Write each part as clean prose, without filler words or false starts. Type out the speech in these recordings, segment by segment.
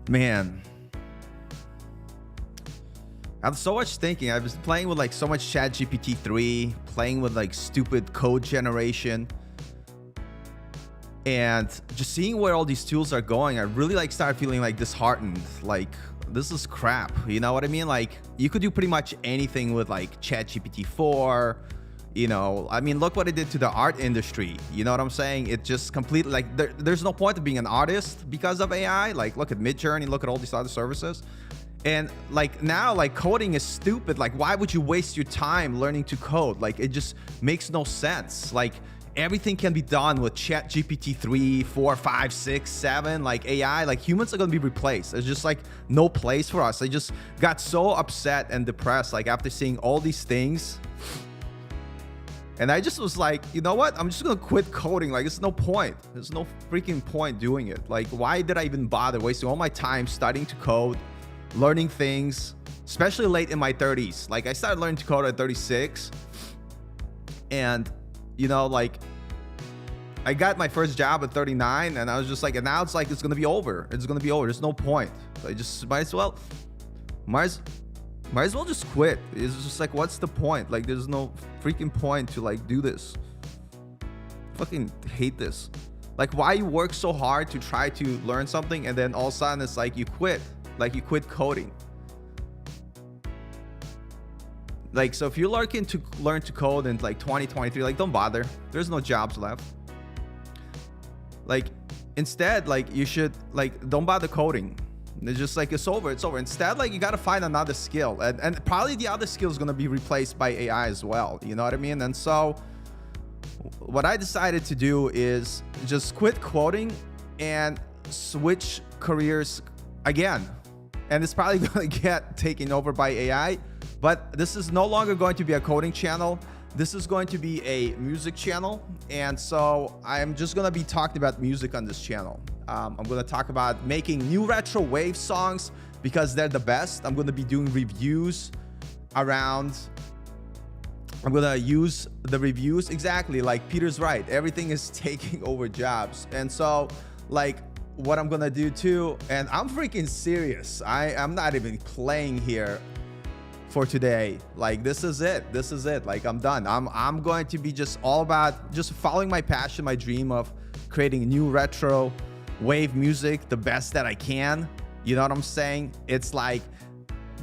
Man, I have so much thinking. I was playing with like so much chat GPT 3, playing with like stupid code generation, and just seeing where all these tools are going, I really like started feeling like disheartened. Like, this is crap, you know what I mean? Like, you could do pretty much anything with like chat GPT 4. You know, I mean, look what it did to the art industry. You know what I'm saying? It just completely, like, there's no point of being an artist because of AI. Like, look at Midjourney, look at all these other services. And like now, like, coding is stupid. Like, why would you waste your time learning to code? Like, it just makes no sense. Like, everything can be done with chat GPT 3, 4, 5, 6, 7, like AI. Like, humans are gonna be replaced. There's just like no place for us. I just got so upset and depressed, like, after seeing all these things. And I just was like, you know what? I'm just gonna quit coding. Like, it's no point. There's no freaking point doing it. Like, why did I even bother wasting all my time studying to code, learning things, especially late in my 30s? Like, I started learning to code at 36. And, you know, like, I got my first job at 39, and I was just like, and now it's like, it's gonna be over. It's gonna be over. There's no point. I just might as well just quit. It's just like, what's the point? Like, there's no freaking point to like do this. Fucking hate this. Like, why you work so hard to try to learn something, and then all of a sudden it's like you quit. Like, you quit coding. Like, so if you're looking to learn to code in like 2023, like, don't bother. There's no jobs left. Like, instead, like, you should, like, don't bother coding. It's just like, it's over. Instead, like, you got to find another skill, and probably the other skill is going to be replaced by AI as well. You know what I mean? And so what I decided to do is just quit coding and switch careers again. And it's probably going to get taken over by AI, but this is no longer going to be a coding channel. This is going to be a music channel. And so I'm just going to be talking about music on this channel. I'm going to talk about making new retro wave songs because they're the best. I'm going to be doing reviews around. I'm going to use the reviews exactly like Peter's right. Everything is taking over jobs. And so, like, what I'm going to do too, and I'm freaking serious. I'm not even playing here for today. Like, this is it. Like, I'm done. I'm going to be just all about just following my passion, my dream of creating new retro wave music, the best that I can. You know what I'm saying? It's like,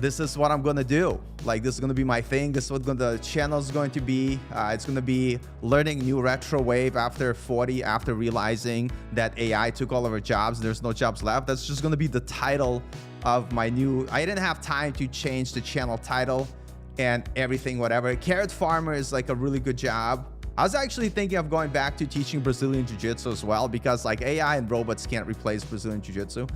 this is what I'm gonna do. Like, this is gonna be my thing. This is what the channel is going to be. It's gonna be learning new retro wave after 40, after realizing that AI took all of our jobs. There's no jobs left. That's just gonna be the title of my new, I didn't have time to change the channel title and everything, whatever. Carrot Farmer is like a really good job. I was actually thinking of going back to teaching Brazilian Jiu-Jitsu as well, because like AI and robots can't replace Brazilian Jiu-Jitsu.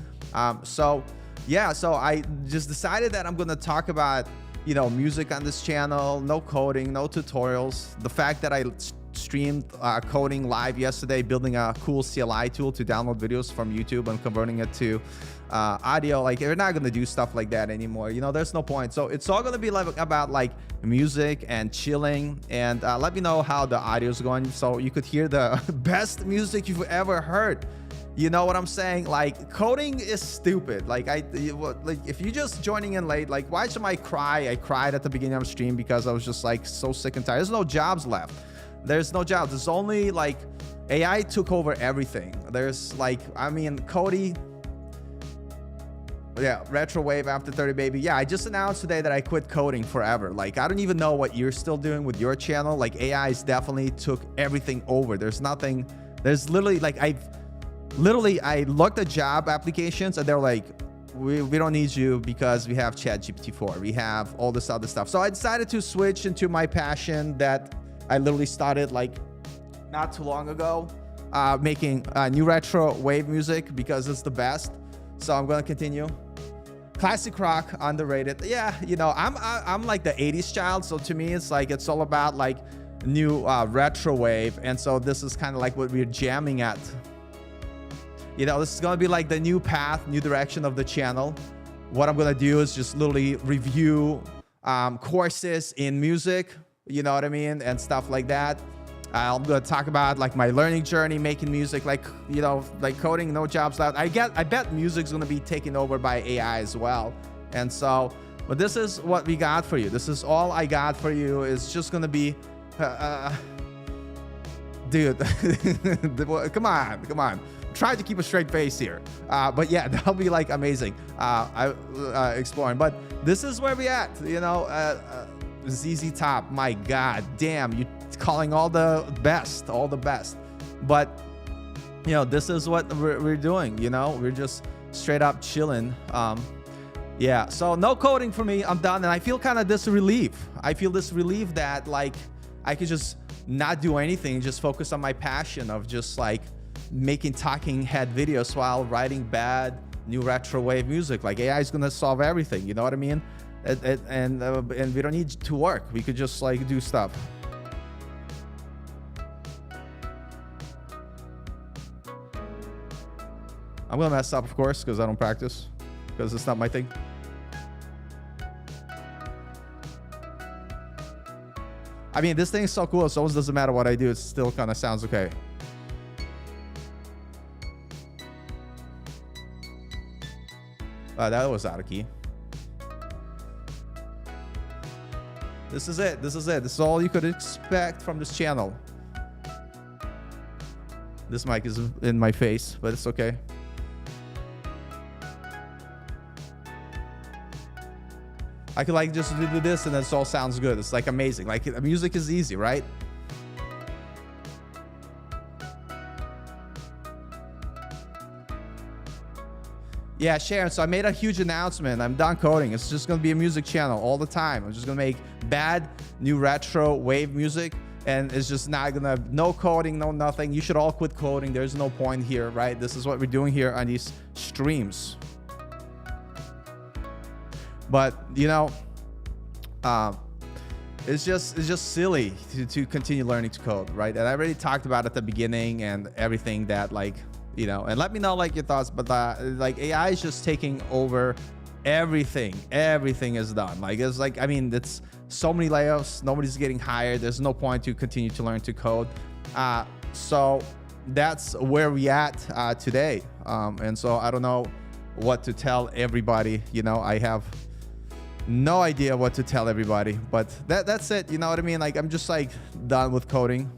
So yeah, so I just decided that I'm going to talk about, you know, music on this channel, no coding, no tutorials. The fact that I streamed coding live yesterday, building a cool CLI tool to download videos from YouTube and converting it to audio. Like, we're not gonna do stuff like that anymore. You know, there's no point. So it's all gonna be like about like music and chilling. And let me know how the audio is going, so you could hear the best music you've ever heard. You know what I'm saying? Like, coding is stupid. Like, if you're just joining in late, like, why should I cry? I cried at the beginning of the stream because I was just like so sick and tired. There's no jobs left. There's no jobs. There's only like AI took over everything. There's like, I mean, Cody. Yeah, retro wave after 30, baby. Yeah, I just announced today that I quit coding forever. Like, I don't even know what you're still doing with your channel. Like, AI's definitely took everything over. There's nothing. There's literally like I looked at job applications and they're like, we don't need you because we have ChatGPT 4. We have all this other stuff. So I decided to switch into my passion that I literally started like not too long ago, making new retro wave music because it's the best. So I'm gonna continue. Classic rock, underrated. Yeah, you know, I'm like the 80s child. So to me, it's like, it's all about like new retro wave. And so this is kind of like what we're jamming at. You know, this is going to be like the new path, new direction of the channel. What I'm going to do is just literally review courses in music, you know what I mean, and stuff like that. I'm going to talk about like my learning journey, making music, like, you know, like coding, no jobs left. I bet music's going to be taken over by AI as well. And so, but this is what we got for you. This is all I got for you. It's just going to be, dude, come on. Try to keep a straight face here, but yeah, that'll be like amazing. Exploring, but this is where we at, you know. ZZ Top, my god damn, you calling all the best, but you know, this is what we're doing, you know. We're just straight up chilling. Yeah, so no coding for me. I'm done, and I feel kind of this relief. I feel this relief that like I could just not do anything, just focus on my passion of just like making talking head videos while writing bad new retro wave music. Like, AI is gonna solve everything, you know what I mean? And we don't need to work. We could just like do stuff. I'm gonna mess up, of course, because I don't practice, because it's not my thing. I mean, this thing is so cool, so it doesn't matter what I do, it still kind of sounds okay. That was out of key. This is it. This is all you could expect from this channel. This mic is in my face, but it's okay. I could like just do this and it all sounds good. It's like amazing. Like, music is easy, right? Yeah, Sharon, so I made a huge announcement. I'm done coding. It's just going to be a music channel all the time. I'm just going to make bad, new retro wave music. And it's just not going to, no coding, no nothing. You should all quit coding. There's no point here, right? This is what we're doing here on these streams. But, you know, it's just silly to continue learning to code, right? And I already talked about at the beginning and everything that, like, you know, and let me know like your thoughts, but like AI is just taking over everything. Everything is done. Like, it's like, I mean, it's so many layoffs, nobody's getting hired. There's no point to continue to learn to code. So that's where we at today. And so I don't know what to tell everybody. You know, I have no idea what to tell everybody, but that's it. You know what I mean? Like, I'm just like done with coding.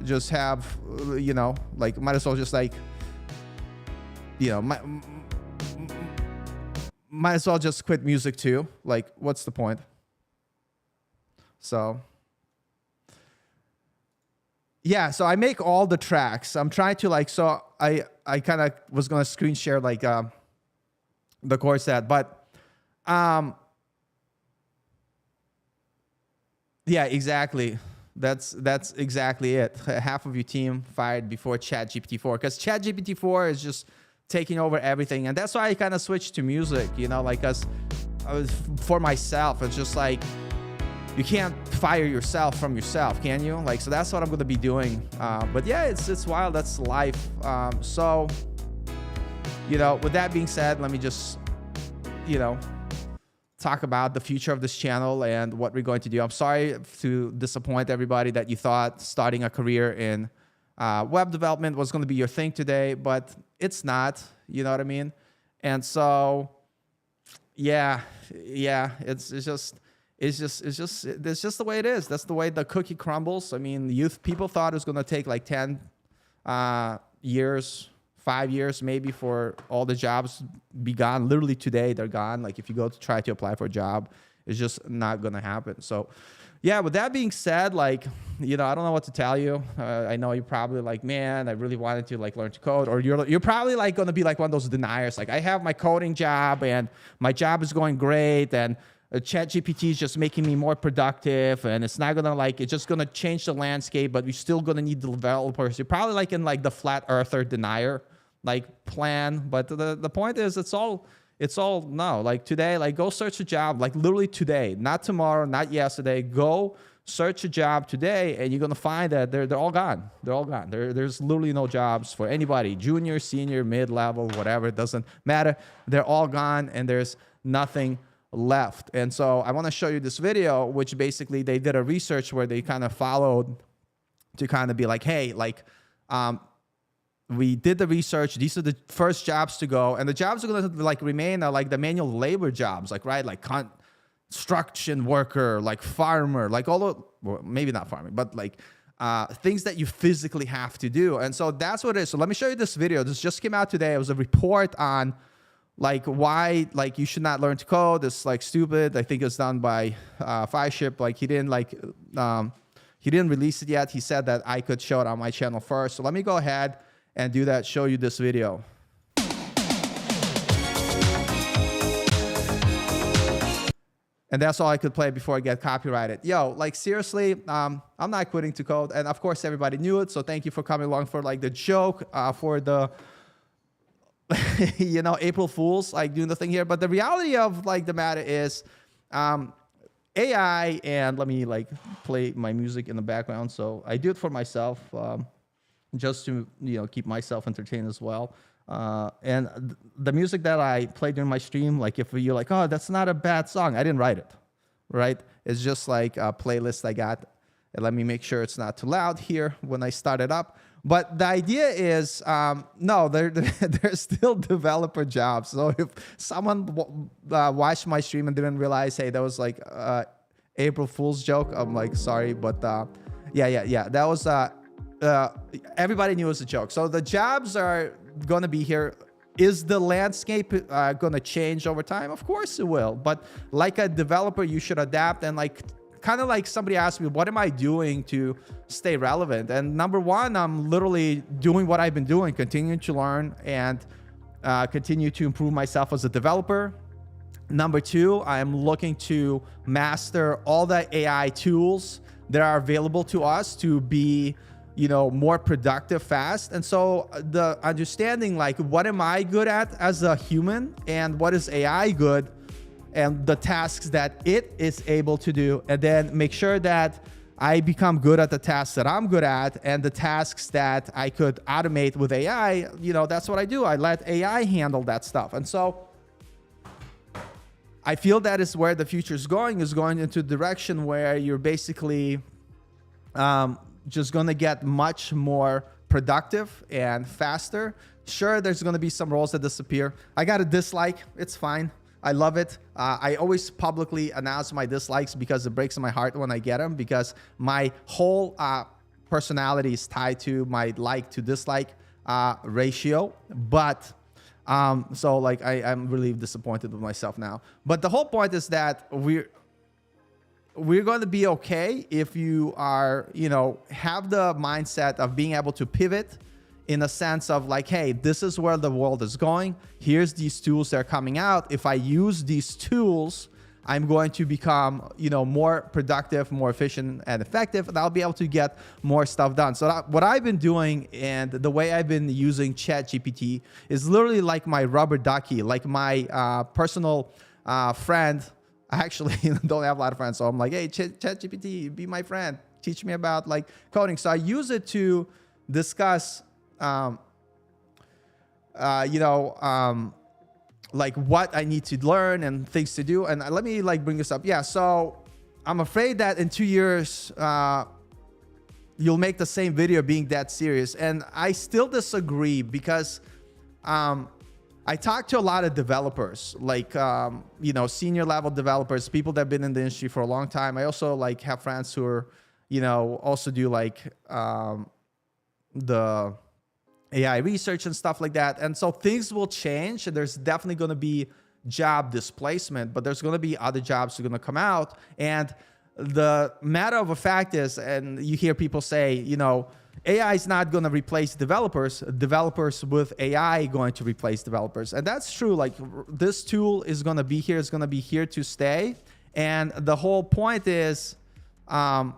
Just have, you know, like, might as well just like, you know, might as well just quit music too. Like, what's the point? So yeah, so I make all the tracks. I'm trying to like, so I kind of was gonna screen share like the course set, but yeah, exactly. That's exactly it. Half of your team fired before ChatGPT 4, because ChatGPT 4 is just taking over everything, and that's why I kind of switched to music. You know, like, for myself, it's just like, you can't fire yourself from yourself, can you? Like, so that's what I'm gonna be doing. But yeah, it's wild. That's life. So, you know, with that being said, let me just, you know, talk about the future of this channel and what we're going to do. I'm sorry to disappoint everybody that you thought starting a career in web development was going to be your thing today, but it's not. You know what I mean? And so, yeah, it's just the way it is. That's the way the cookie crumbles. I mean, people thought it was going to take like 10 years, 5 years maybe for all the jobs be gone. Literally today they're gone. Like if you go to try to apply for a job, it's just not going to happen. So yeah, with that being said, like, you know, I don't know what to tell you. I know you're probably like, man, I really wanted to like learn to code, or you're probably like going to be like one of those deniers. Like, I have my coding job and my job is going great, and ChatGPT is just making me more productive, and it's not gonna like, it's just gonna change the landscape, but we're still gonna need developers. You're probably like in like the flat earther denier like plan. But the point is, it's all no. Like today, like go search a job, like literally today, not tomorrow, not yesterday. Go search a job today, and you're gonna find that they're all gone. They're all gone. There's literally no jobs for anybody, junior, senior, mid-level, whatever. It doesn't matter. They're all gone, and there's nothing left. And so I want to show you this video, which basically they did a research where they kind of followed to kind of be like, hey, like, we did the research. These are the first jobs to go, and the jobs are going to like remain like the manual labor jobs, like, right, like construction worker, like farmer, like all the, well, maybe not farming, but like things that you physically have to do. And so that's what it is. So let me show you this video. This just came out today. It was a report on like why like you should not learn to code. It's like stupid. I think it's done by Fireship. Like he didn't release it yet. He said that I could show it on my channel first. So let me go ahead and do that, show you this video. And that's all I could play before I get copyrighted. Yo, like seriously, I'm not quitting to code. And of course everybody knew it. So thank you for coming along for like the joke, for the, you know, April Fools, like doing the thing here. But the reality of like the matter is, AI, and let me like play my music in the background. So I do it for myself, just to, you know, keep myself entertained as well. And the music that I play during my stream, like if you're like, oh, that's not a bad song, I didn't write it, right? It's just like a playlist I got. And let me make sure it's not too loud here when I start it up. But the idea is, no, there's still developer jobs. So if someone watched my stream and didn't realize, hey, that was like April Fool's joke, I'm like, sorry, but yeah, that was, everybody knew it was a joke. So the jobs are going to be here. Is the landscape going to change over time? Of course it will. But like a developer, you should adapt. And like, kind of like somebody asked me, what am I doing to stay relevant? And number one, I'm literally doing what I've been doing, continuing to learn and continue to improve myself as a developer. Number two, I'm looking to master all the AI tools that are available to us to be, you know, more productive fast. And so the understanding, like, what am I good at as a human and what is AI good, and the tasks that it is able to do, and then make sure that I become good at the tasks that I'm good at, and the tasks that I could automate with AI, you know, that's what I do. I let AI handle that stuff. And so I feel that is where the future is going into a direction where you're basically just going to get much more productive and faster. Sure, there's going to be some roles that disappear. I got a dislike. It's fine. I love it. I always publicly announce my dislikes because it breaks my heart when I get them, because my whole personality is tied to my like to dislike ratio. But so like I'm really disappointed with myself now. But the whole point is that we're going to be okay if you are, you know, have the mindset of being able to pivot in a sense of like, hey, this is where the world is going. Here's these tools that are coming out. If I use these tools, I'm going to become, you know, more productive, more efficient and effective, and I'll be able to get more stuff done. So what I've been doing and the way I've been using ChatGPT is literally like my rubber ducky, like my personal friend I actually don't have a lot of friends. So I'm like, hey, ChatGPT, be my friend. Teach me about like coding. So I use it to discuss, like what I need to learn and things to do. And let me like bring this up. Yeah. So I'm afraid that in 2 years, you'll make the same video being that serious. And I still disagree because, I talk to a lot of developers, like, senior level developers, people that have been in the industry for a long time. I also like have friends who are, also do like, the AI research and stuff like that. And so things will change, and there's definitely going to be job displacement, but there's going to be other jobs that are going to come out. And the matter of a fact is, and you hear people say, AI is not going to replace developers with AI going to replace developers. And that's true. Like, this tool is going to be here. It's going to be here to stay. And the whole point is so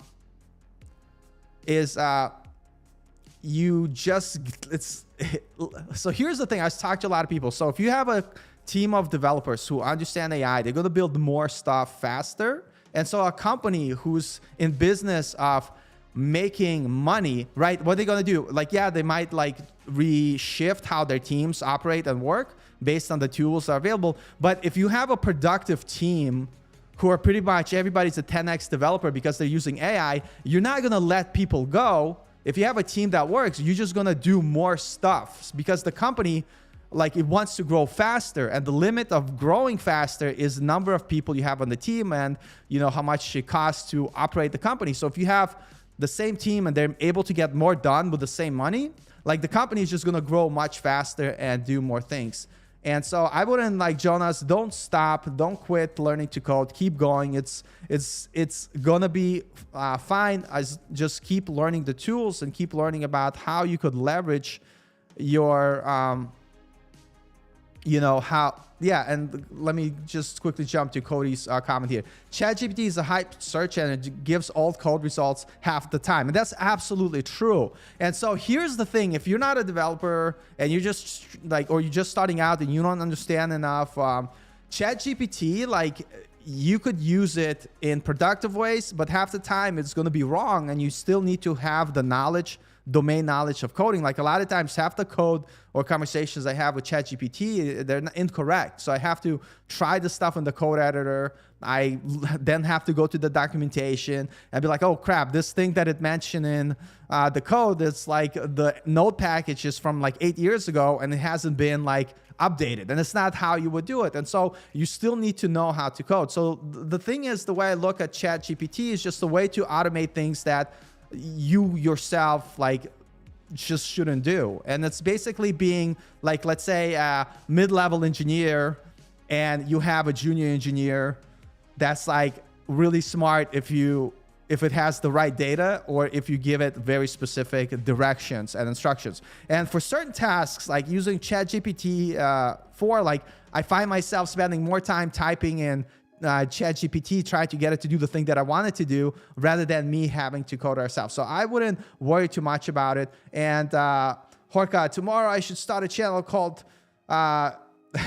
here's the thing. I talked to a lot of people. So if you have a team of developers who understand AI, they're going to build more stuff faster. And so a company who's in business of making money, right? What are they going to do? Like, yeah, they might like reshift how their teams operate and work based on the tools that are available. But if you have a productive team who are pretty much everybody's a 10x developer because they're using AI, you're not going to let people go. If you have a team that works, you're just going to do more stuff because the company, like, it wants to grow faster, and the limit of growing faster is the number of people you have on the team and how much it costs to operate the company. So if you have the same team and they're able to get more done with the same money, like, the company is just going to grow much faster and do more things. And so I wouldn't, like Jonas, don't stop, don't quit learning to code, keep going. It's gonna be fine. Just keep learning the tools and keep learning about how you could leverage your, and let me just quickly jump to Cody's comment here. ChatGPT is a hype search engine. It gives all code results half the time. And that's absolutely true. And so here's the thing. If you're not a developer and you're just like, or you're just starting out and you don't understand enough, ChatGPT, like, you could use it in productive ways, but half the time it's going to be wrong, and you still need to have the knowledge, domain knowledge of coding. Like, a lot of times half the code or conversations I have with ChatGPT, they're incorrect. So I have to try the stuff in the code editor. I then have to go to the documentation and be like, oh crap, this thing that it mentioned in the code, it's like the node package is from like 8 years ago and it hasn't been like updated, and it's not how you would do it. And so you still need to know how to code. So the thing is, the way I look at ChatGPT is just a way to automate things that you yourself like just shouldn't do. And it's basically being like, let's say a mid-level engineer and you have a junior engineer that's like really smart if it has the right data, or if you give it very specific directions and instructions. And for certain tasks, like using ChatGPT like, I find myself spending more time typing in ChatGPT, trying to get it to do the thing that I want it to do, rather than me having to code ourselves. So I wouldn't worry too much about it. And Horka, tomorrow I should start a channel called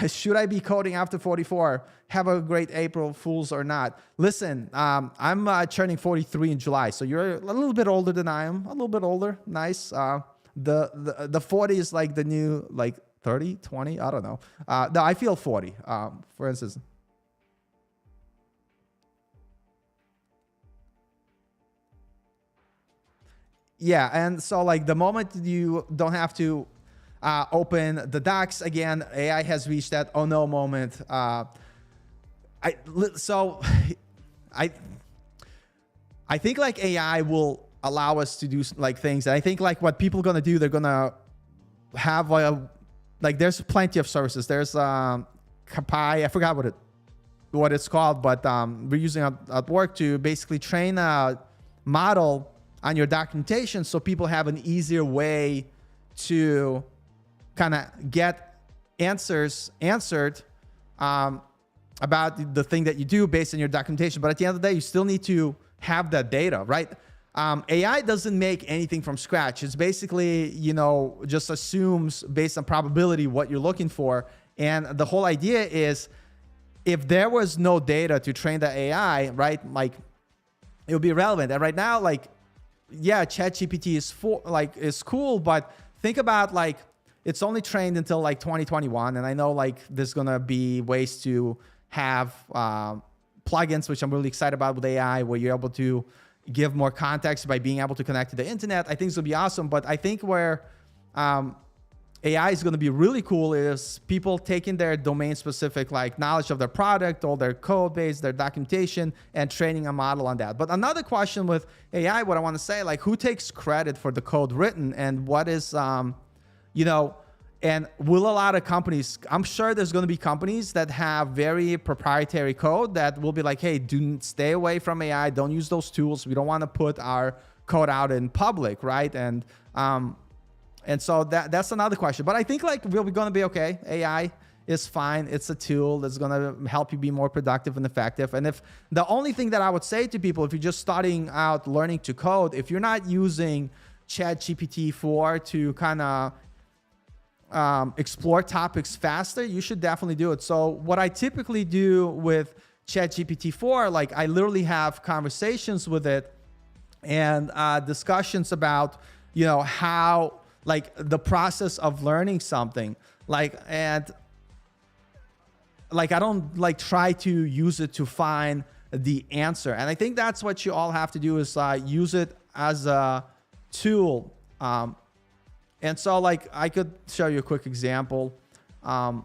Should I Be Coding After 44? Have a great April Fools or not. Listen, I'm turning 43 in July, so you're a little bit older than I am. A little bit older. Nice. The 40 is like the new like 30, 20. I don't know. No, I feel 40. For instance. Yeah, and so like the moment you don't have to open the docs again, AI has reached that oh no moment. I think like AI will allow us to do like things. And I think like what people are gonna do, they're gonna have like there's plenty of services. There's Kapai, I forgot what it's called, but we're using it at work to basically train a model on your documentation, so people have an easier way to kind of get answers answered about the thing that you do based on your documentation. But at the end of the day, you still need to have that data, right? AI doesn't make anything from scratch. It's basically, just assumes based on probability what you're looking for. And the whole idea is if there was no data to train the AI, right, like it would be relevant. And right now, like, yeah, ChatGPT is cool, but think about like it's only trained until like 2021, and I know like there's gonna be ways to have plugins, which I'm really excited about with AI, where you're able to give more context by being able to connect to the internet. I think it's gonna be awesome, but I think where AI is going to be really cool is people taking their domain specific like knowledge of their product, all their code base, their documentation, and training a model on that. But another question with AI, what I want to say, like who takes credit for the code written, and what is, you know, and will a lot of companies, I'm sure there's going to be companies that have very proprietary code that will be like, hey, stay away from AI. Don't use those tools. We don't want to put our code out in public, right? And so that's another question. But I think like we're going to be okay. AI is fine. It's a tool that's going to help you be more productive and effective. And if the only thing that I would say to people, if you're just starting out learning to code, if you're not using ChatGPT 4 to kind of explore topics faster, you should definitely do it. So what I typically do with ChatGPT 4, like I literally have conversations with it and discussions about, you know, how, like the process of learning something, like, and like I don't like try to use it to find the answer. And I think that's what you all have to do is use it as a tool. And so like I could show you a quick example. And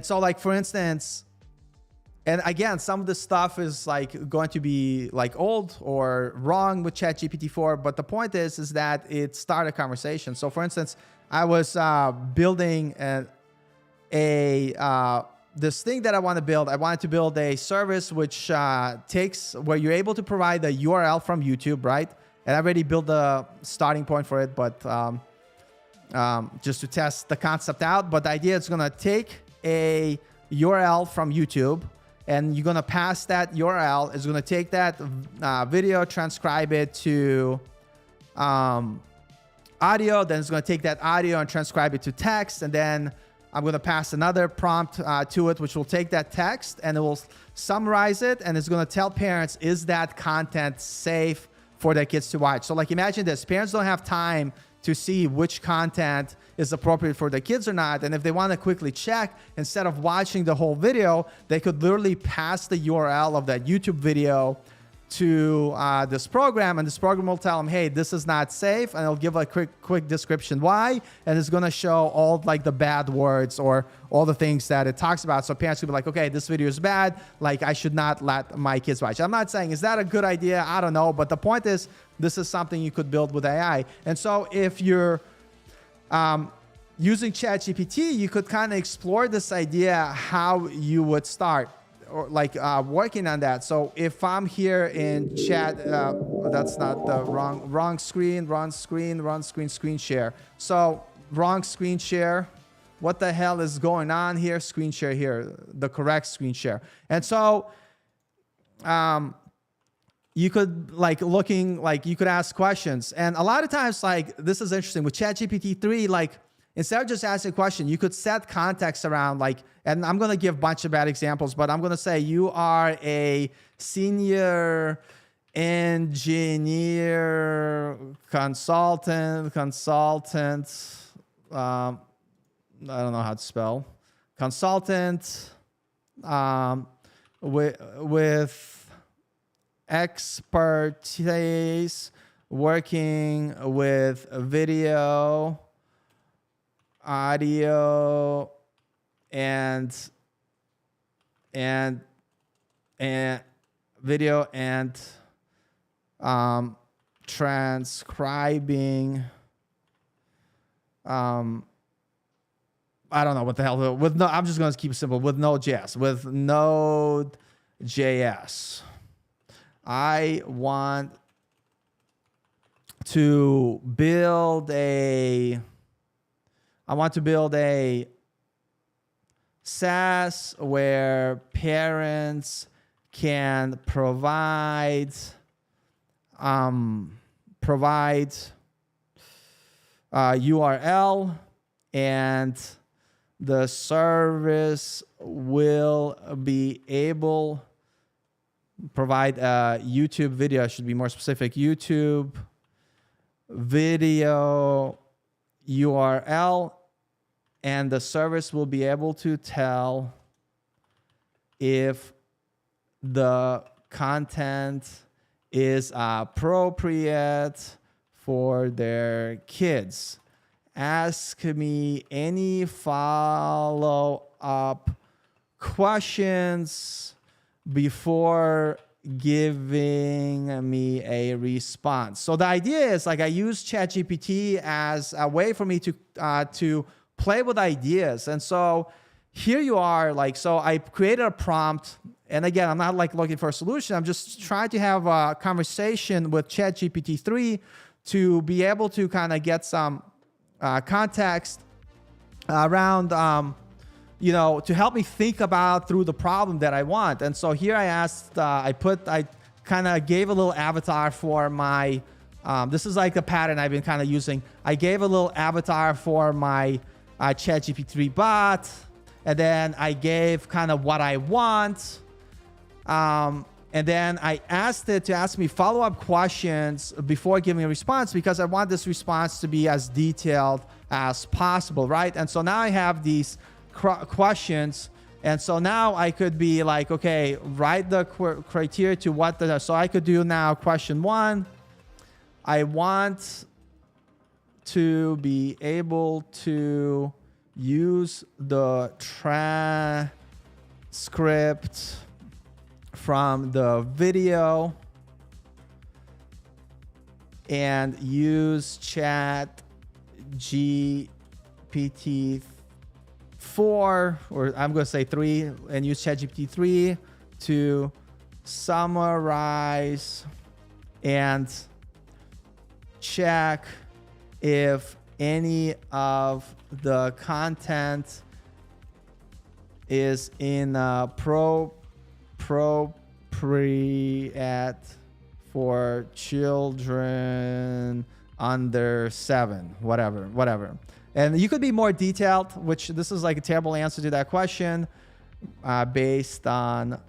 so like for instance, and again, some of the stuff is like going to be like old or wrong with ChatGPT 4, but the point is that it started a conversation. So for instance, I was building this thing that I want to build. I wanted to build a service which takes where you're able to provide a URL from YouTube, right? And I already built the starting point for it, but just to test the concept out. But the idea is going to take a URL from YouTube, and you're going to pass that URL. It's going to take that video, transcribe it to audio. Then it's going to take that audio and transcribe it to text. And then I'm going to pass another prompt to it, which will take that text and it will summarize it. And it's going to tell parents, is that content safe for their kids to watch? So like imagine this, parents don't have time to see which content is appropriate for their kids or not. And if they want to quickly check, instead of watching the whole video, they could literally pass the URL of that YouTube video to this program, and this program will tell them, hey, this is not safe, and it'll give a quick description why, and it's going to show all like the bad words or all the things that it talks about. So parents will be like, okay, this video is bad, like I should not let my kids watch. I'm not saying, is that a good idea? I don't know, but the point is, this is something you could build with AI. And so if you're using ChatGPT, you could kind of explore this idea how you would start, or like working on that. So if I'm here in chat, that's not the wrong screen share. So wrong screen share. What the hell is going on here? Screen share here, the correct screen share. And so you could you could ask questions. And a lot of times, like this is interesting with ChatGPT 3, like instead of just asking a question, you could set context around like, and I'm going to give a bunch of bad examples, but I'm going to say you are a senior engineer, consultant, I don't know how to spell, consultant with expertise working with video, audio, and video and transcribing. I don't know what the hell with no. I'm just going to keep it simple with Node.js. With Node.js, I want to build a SaaS where parents can provide URL and the service will be able provide a YouTube video. I should be more specific. YouTube video URL, and the service will be able to tell if the content is appropriate for their kids. Ask me any follow-up questions before giving me a response. So the idea is like I use ChatGPT as a way for me to play with ideas. And so here you are, like, so I created a prompt. And again, I'm not like looking for a solution. I'm just trying to have a conversation with ChatGPT 3 to be able to kind of get some context around, to help me think about through the problem that I want. And so here I asked, I kind of gave a little avatar for my, this is like a pattern I've been kind of using. I gave a little avatar for my ChatGPT 3 bot, and then I gave kind of what I want. And then I asked it to ask me follow-up questions before giving a response, because I want this response to be as detailed as possible, right? And so now I have these questions, and so now I could be like, okay, write the criteria to what the, so I could do now question 1. I want to be able to use the transcript from the video and use Chat GPT 4, or I'm going to say 3, and use ChatGPT 3 to summarize and check if any of the content is inappropriate for children under 7, whatever. And you could be more detailed, which this is like a terrible answer to that question, based on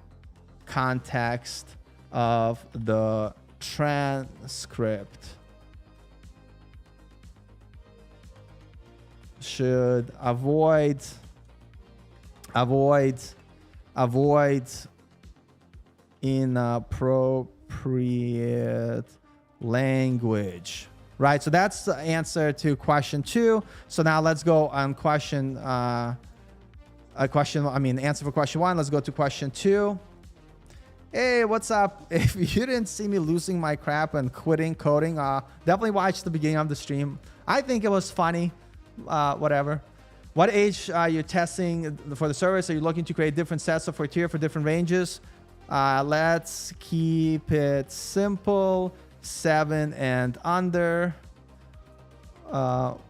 context of the transcript. Should avoid inappropriate language. Right, so that's the answer to question 2. So now let's go on answer for question 1. Let's go to question 2. Hey, what's up? If you didn't see me losing my crap and quitting coding, definitely watch the beginning of the stream. I think it was funny. Whatever. What age are you testing for the service? Are you looking to create different sets of criteria for different ranges? Let's keep it simple. 7 and under. And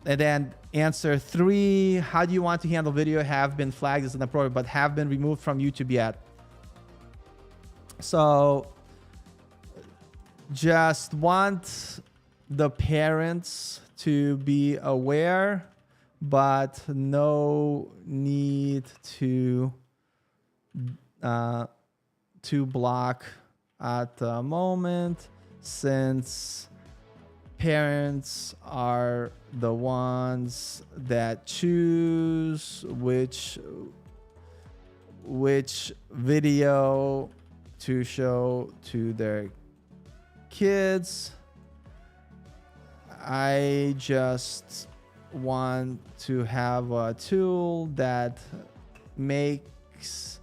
then answer 3. How do you want to handle video have been flagged as inappropriate but have been removed from YouTube yet? So just want the parents to be aware, but no need to block at the moment, since parents are the ones that choose which video to show to their kids. I just want to have a tool that makes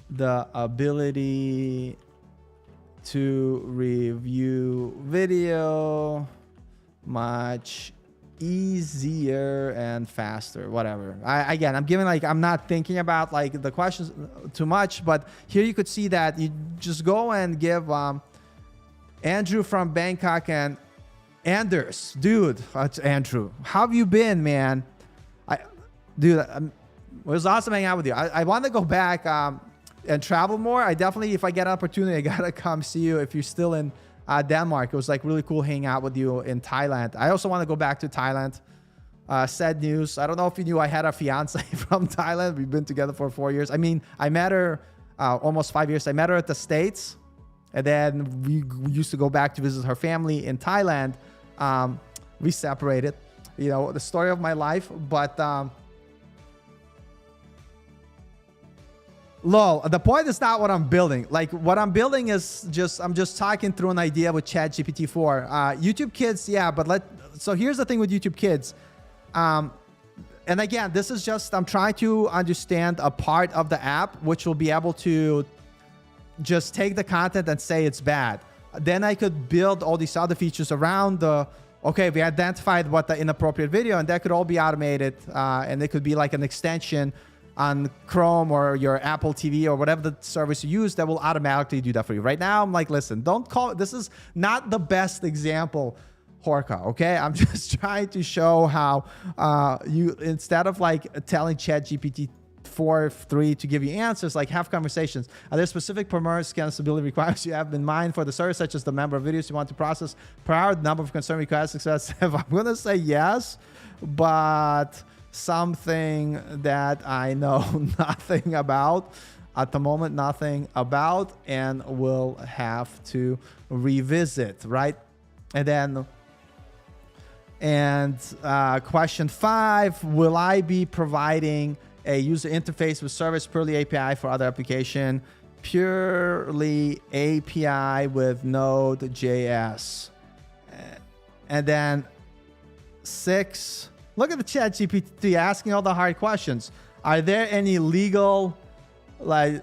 the ability to review video much easier and faster, whatever. I'm giving, like, I'm not thinking about like the questions too much, but here you could see that you just go and give Andrew from Bangkok and Anders, dude, it's Andrew. How have you been, man? It was awesome hanging out with you. I want to go back and travel more. I definitely, if I get an opportunity, I gotta come see you if you're still in Denmark. It was like really cool hanging out with you in Thailand. I also want to go back to Thailand. sad news. I don't know if you knew I had a fiance from Thailand. We've been together for 4 years. I mean, I met her almost 5 years. I met her at the States, and then we used to go back to visit her family in Thailand. We separated, you know, the story of my life. But lol, the point is not what I'm building. Like, what I'm building is I'm just talking through an idea with ChatGPT 4. YouTube Kids, yeah, but so here's the thing with YouTube Kids. And again, this is just, I'm trying to understand a part of the app which will be able to just take the content and say it's bad. Then I could build all these other features around okay, we identified what the inappropriate video, and that could all be automated. And it could be like an extension on Chrome or your Apple TV or whatever the service you use that will automatically do that for you. Right now, I'm like, listen, don't call, this is not the best example, Horka, okay? I'm just trying to show how you, instead of like telling ChatGPT 4.3 to give you answers, like have conversations. Are there specific performance scalability requirements you have in mind for the service, such as the number of videos you want to process per hour, the number of concern requests, etc.? I'm gonna say yes, but something that I know nothing about at the moment, nothing about, and will have to revisit, right? And question 5, will I be providing a user interface with service purely API for other application? Purely API with Node.js. And then 6, look at the ChatGPT asking all the hard questions. Are there any legal or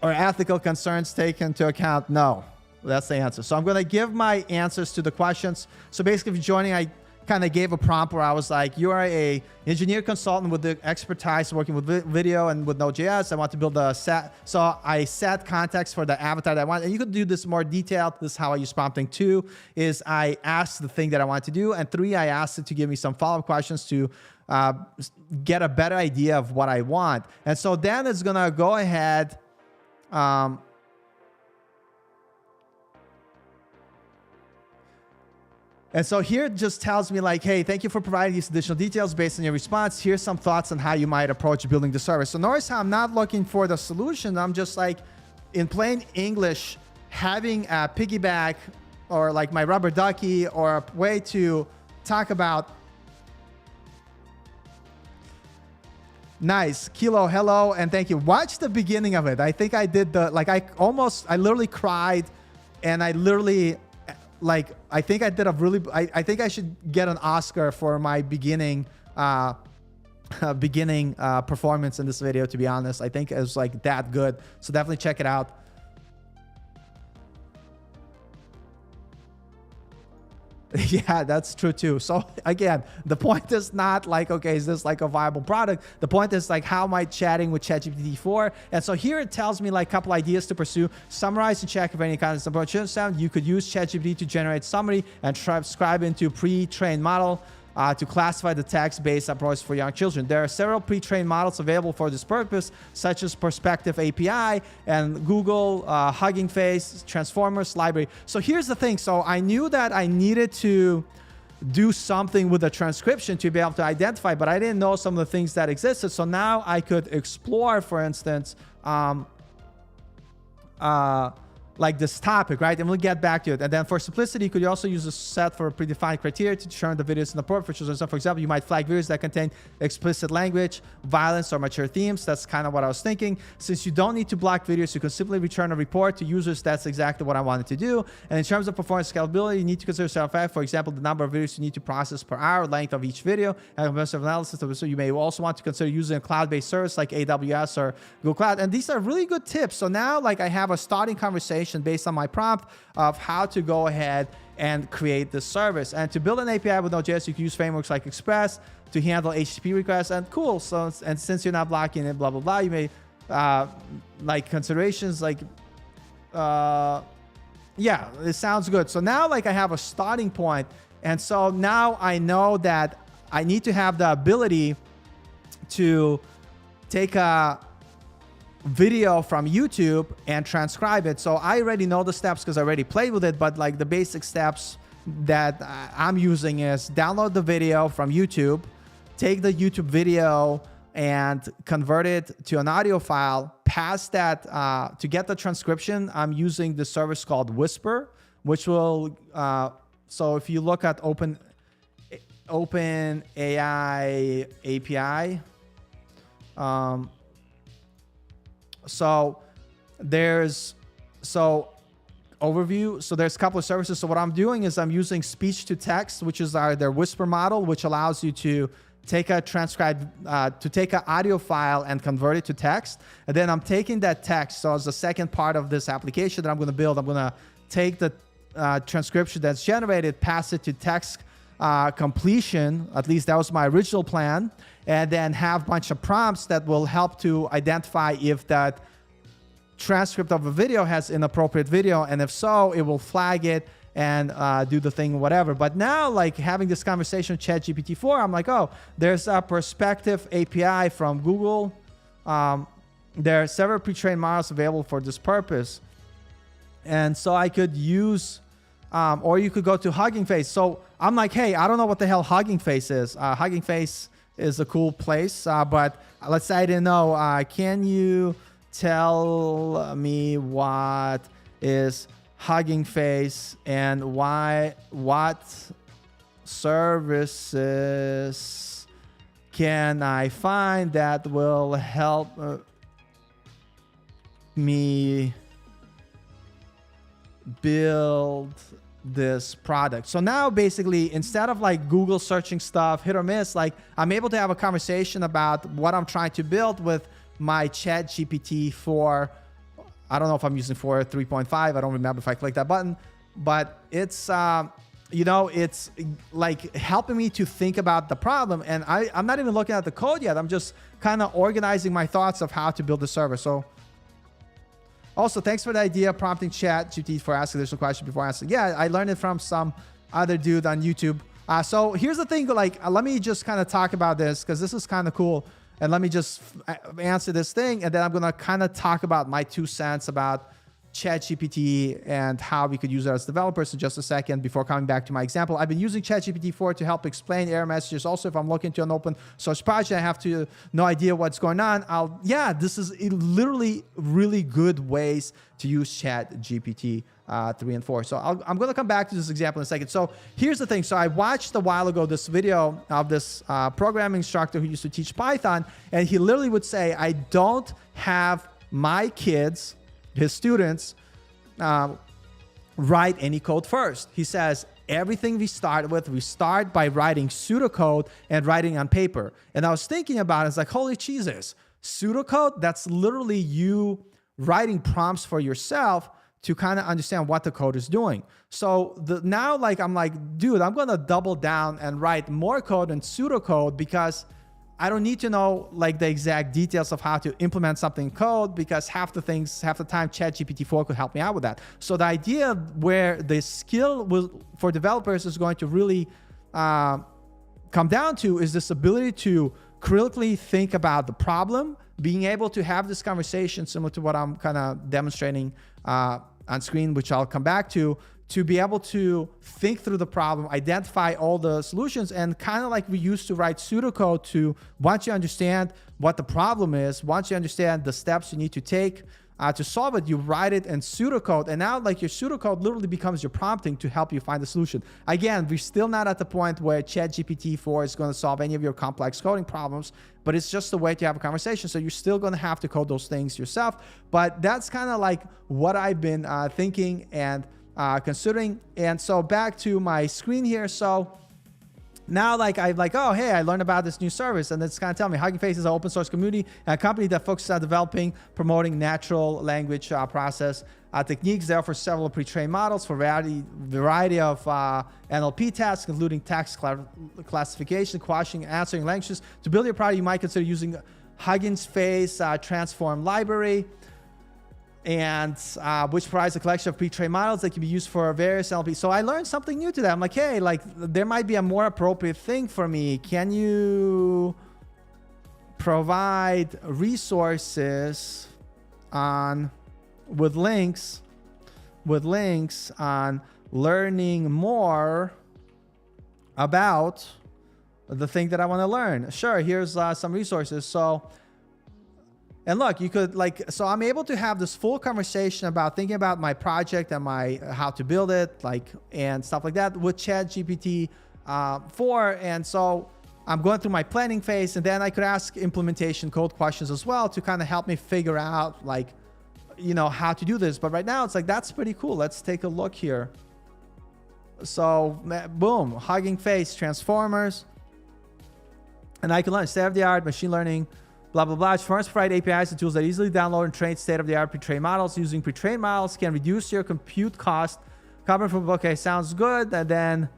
ethical concerns taken into account? No. That's the answer. So I'm going to give my answers to the questions. So basically, if you're joining, I kind of gave a prompt where I was like, you are a engineer consultant with the expertise working with video and with Node.js. I want to build a set. So I set context for the avatar that I want. And you could do this more detailed. This is how I use prompting. 2 is I asked the thing that I want to do. And 3, I asked it to give me some follow-up questions to get a better idea of what I want. And so then it's going to go ahead. And so here it just tells me like, hey, thank you for providing these additional details based on your response. Here's some thoughts on how you might approach building the service. So notice how I'm not looking for the solution. I'm just like, in plain English, having a piggyback or like my rubber ducky or a way to talk about. Nice. Kilo, hello, and thank you. Watch the beginning of it. I think I did I literally cried, and I literally, I think I did I think I should get an Oscar for my beginning performance in this video, to be honest. I think it was like that good. So definitely check it out. Yeah, that's true too. So again, the point is not like, okay, is this like a viable product? The point is like, how am I chatting with ChatGPT 4? And so here it tells me like a couple ideas to pursue. Summarize and check if any content approach sound. You could use ChatGPT to generate summary and transcribe into pre-trained model to classify the text-based approach for young children. There are several pre-trained models available for this purpose, such as Perspective API and Google, Hugging Face, Transformers Library. So here's the thing. So I knew that I needed to do something with the transcription to be able to identify, but I didn't know some of the things that existed. So now I could explore, for instance, like this topic, right? And we'll get back to it. And then for simplicity, you could also use a set for predefined criteria to determine the videos in the port. For example, you might flag videos that contain explicit language, violence, or mature themes. That's kind of what I was thinking. Since you don't need to block videos, you can simply return a report to users. That's exactly what I wanted to do. And in terms of performance scalability, you need to consider self-effect. For example, the number of videos you need to process per hour, length of each video, and comprehensive analysis. So you may also want to consider using a cloud-based service like AWS or Google Cloud. And these are really good tips. So now like I have a starting conversation based on my prompt of how to go ahead and create this service. And to build an API with Node.js, you can use frameworks like Express to handle HTTP requests. And cool. So, and since you're not blocking it, blah, blah, blah, you may like considerations like, yeah, it sounds good. So now like I have a starting point. And so now I know that I need to have the ability to take a video from YouTube and transcribe it. So I already know the steps because I already played with it, but like the basic steps that I'm using is download the video from YouTube, take the YouTube video and convert it to an audio file, pass that to get the transcription. I'm using the service called Whisper, which will, so if you look at Open AI API, overview. So there's a couple of services. So what I'm doing is I'm using speech to text, which is their Whisper model, which allows you to take a take an audio file and convert it to text. And then I'm taking that text. So as the second part of this application that I'm going to build, I'm going to take the transcription that's generated, pass it to text completion. At least that was my original plan. And then have a bunch of prompts that will help to identify if that transcript of a video has inappropriate video, and if so, it will flag it and do the thing, whatever. But now, like having this conversation with ChatGPT-4, I'm like, oh, there's a perspective API from Google. There are several pre-trained models available for this purpose, and so I could use, or you could go to Hugging Face. So I'm like, hey, I don't know what the hell Hugging Face is. Hugging Face is a cool place, but let's say I didn't know. Can you tell me what is Hugging Face and what services can I find that will help me build this product? So now basically, instead of like Google searching stuff hit or miss, like I'm able to have a conversation about what I'm trying to build with my ChatGPT 4. I don't know if I'm using 4 or 3.5. I don't remember if I click that button, but it's, it's like helping me to think about the problem. And I'm not even looking at the code yet. I'm just kind of organizing my thoughts of how to build the server. So also, thanks for the idea of prompting ChatGPT for asking additional questions before answering. Yeah, I learned it from some other dude on YouTube. So here's the thing, like, let me just kind of talk about this because this is kind of cool. And let me just answer this thing, and then I'm going to kind of talk about my 2 cents about ChatGPT and how we could use it as developers in just a second before coming back to my example. I've been using ChatGPT-4 to help explain error messages. Also, if I'm looking to an open source project, I have no idea what's going on. This is literally really good ways to use ChatGPT 3 and 4. So I'm going to come back to this example in a second. So here's the thing. So I watched a while ago this video of this programming instructor who used to teach Python, and he literally would say, I don't have my kids, his students, write any code first. He says, everything we start by writing pseudocode and writing on paper. And I was thinking about it, it's like, holy Jesus, pseudocode, that's literally you writing prompts for yourself to kind of understand what the code is doing. So now, like, I'm like, dude, I'm going to double down and write more code and pseudocode because I don't need to know like the exact details of how to implement something in code, because half the time ChatGPT-4 could help me out with that. So the idea where the skill for developers is going to really come down to is this ability to critically think about the problem, being able to have this conversation similar to what I'm kind of demonstrating on screen, which I'll come back to be able to think through the problem, identify all the solutions, and kind of like we used to write pseudocode to, once you understand what the problem is, once you understand the steps you need to take to solve it, you write it in pseudocode, and now like your pseudocode literally becomes your prompting to help you find the solution. Again, we're still not at the point where ChatGPT-4 is going to solve any of your complex coding problems, but it's just a way to have a conversation. So you're still going to have to code those things yourself. But that's kind of like what I've been thinking and considering. And so back to my screen here. So now, like, I'm like, oh, hey, I learned about this new service, and it's kind of telling me Hugging Face is an open source community and a company that focuses on developing, promoting natural language process techniques. They offer several pre-trained models for variety of NLP tasks, including text classification, questioning, answering languages. To build your product, you might consider using Hugging Face Transform Library, and which provides a collection of pre-trained models that can be used for various NLP. So I learned something new today. I'm like, hey, like there might be a more appropriate thing for me. Can you provide resources with links on learning more about the thing that I want to learn. Sure, here's some resources. So, and look, you could like, so I'm able to have this full conversation about thinking about my project and my how to build it, like, and stuff like that with ChatGPT 4. And so I'm going through my planning phase, and then I could ask implementation code questions as well to kind of help me figure out, like, you know, how to do this. But right now it's like, that's pretty cool. Let's take a look here. So boom, Hugging Face, transformers, and I can learn state-of-the-art machine learning, blah, blah, blah. Firms provide APIs and tools that easily download and train state-of-the-art pre-trained models. Using pre-trained models can reduce your compute cost. Covered from, okay, sounds good. And then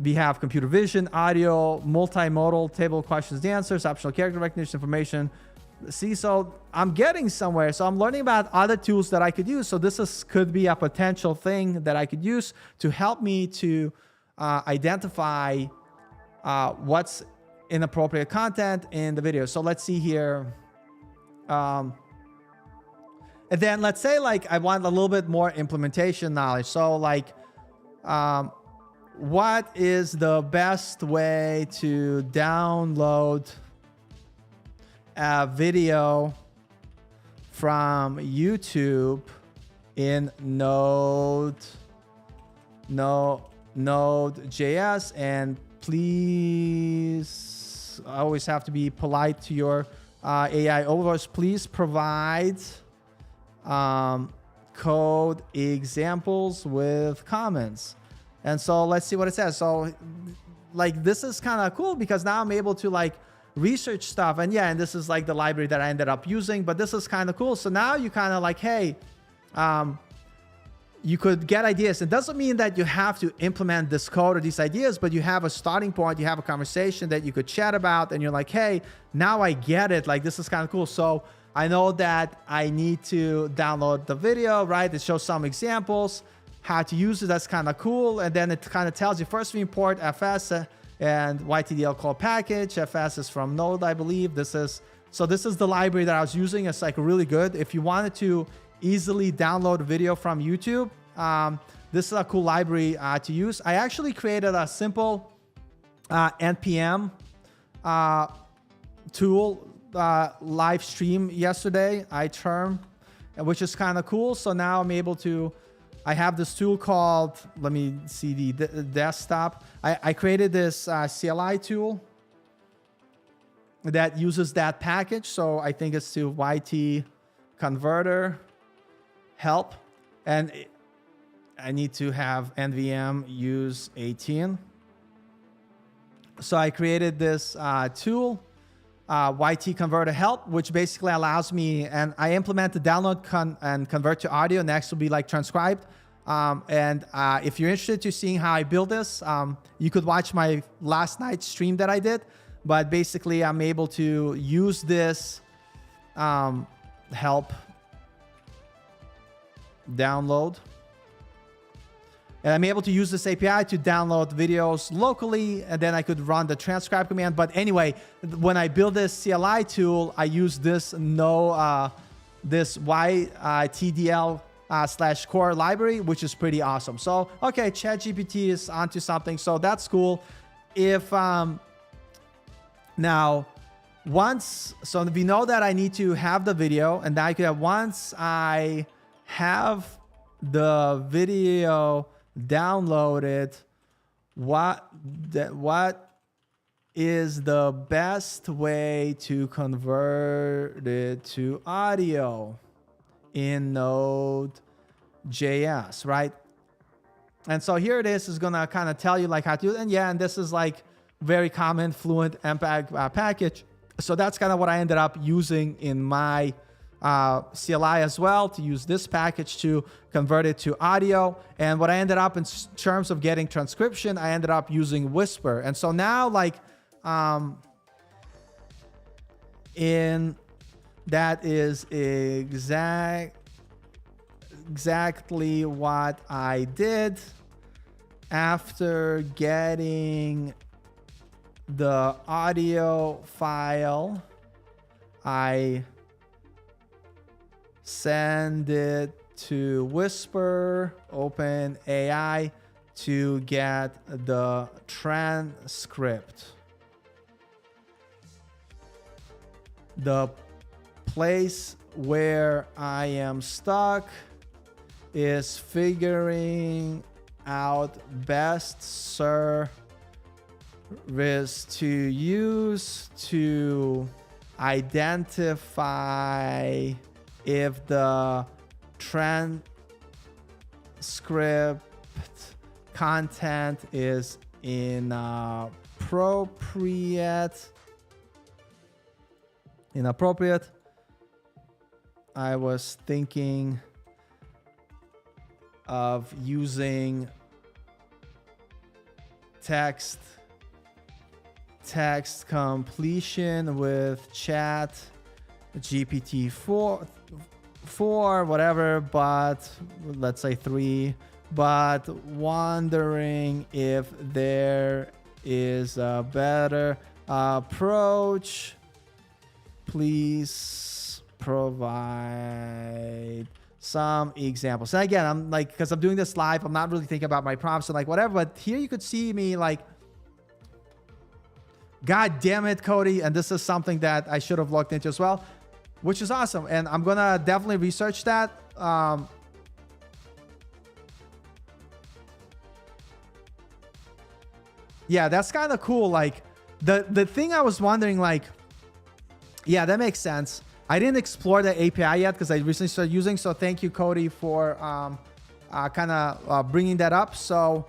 we have computer vision, audio, multimodal, table of questions and answers, optional character recognition information. See, so I'm getting somewhere. So I'm learning about other tools that I could use. So this could be a potential thing that I could use to help me to identify what's inappropriate content in the video. So let's see here. And then let's say like I want a little bit more implementation knowledge. So like, what is the best way to download a video from YouTube in Node.js? And please, I always have to be polite to your AI overlords. Please provide code examples with comments. And so let's see what it says. So like, this is kind of cool because now I'm able to like research stuff. And yeah, and this is like the library that I ended up using, but this is kind of cool. So now you kind of like, hey, you could get ideas. It doesn't mean that you have to implement this code or these ideas, but you have a starting point, you have a conversation that you could chat about, and you're like, hey, now I get it. Like, this is kind of cool. So I know that I need to download the video, right? It shows some examples, how to use it. That's kind of cool. And then it kind of tells you, first we import FS and YTDL code package. FS is from Node, I believe. This is the library that I was using. It's like really good. If you wanted to easily download a video from YouTube, this is a cool library to use. I actually created a simple NPM tool live stream yesterday, iTerm, which is kind of cool. So now I'm able to, I have this tool called, let me see the desktop. I created this CLI tool that uses that package. So I think it's to YT converter help. And I need to have NVM use 18. So I created this tool, YT converter help, which basically allows me, and I implement the download and convert to audio. Next will be like transcribed. If you're interested to seeing how I build this, you could watch my last night's stream that I did. But basically, I'm able to use this help download. And I'm able to use this API to download videos locally, and then I could run the transcribe command. But anyway, when I build this CLI tool, I use this this YTDL / core library, which is pretty awesome. So, okay, ChatGPT is onto something. So that's cool. If now, so we know that I need to have the video, and I could have, once I have the video downloaded, what is the best way to convert it to audio in Node.js, right? And so here it is gonna kind of tell you like how to do it. And yeah, and this is like very common Fluent MPEG package. So that's kind of what I ended up using in my CLI as well, to use this package to convert it to audio. And what I ended up in terms of getting transcription, I ended up using Whisper. And so now, like, that is exactly what I did. After getting the audio file, I send it to Whisper, open AI to get the transcript. The place where I am stuck is figuring out best service to use to identify if the transcript content is inappropriate. I was thinking of using text completion with chat GPT 4 whatever, but let's say 3, but wondering if there is a better approach. Please provide some examples. And again, I'm like, because I'm doing this live, I'm not really thinking about my prompts and like whatever, but here you could see me like, God damn it, Cody. And this is something that I should have looked into as well, which is awesome. And I'm going to definitely research that. Yeah, that's kind of cool. Like the thing I was wondering, like, yeah, that makes sense. I didn't explore the API yet because I recently started using. So thank you, Cody, for kind of bringing that up. So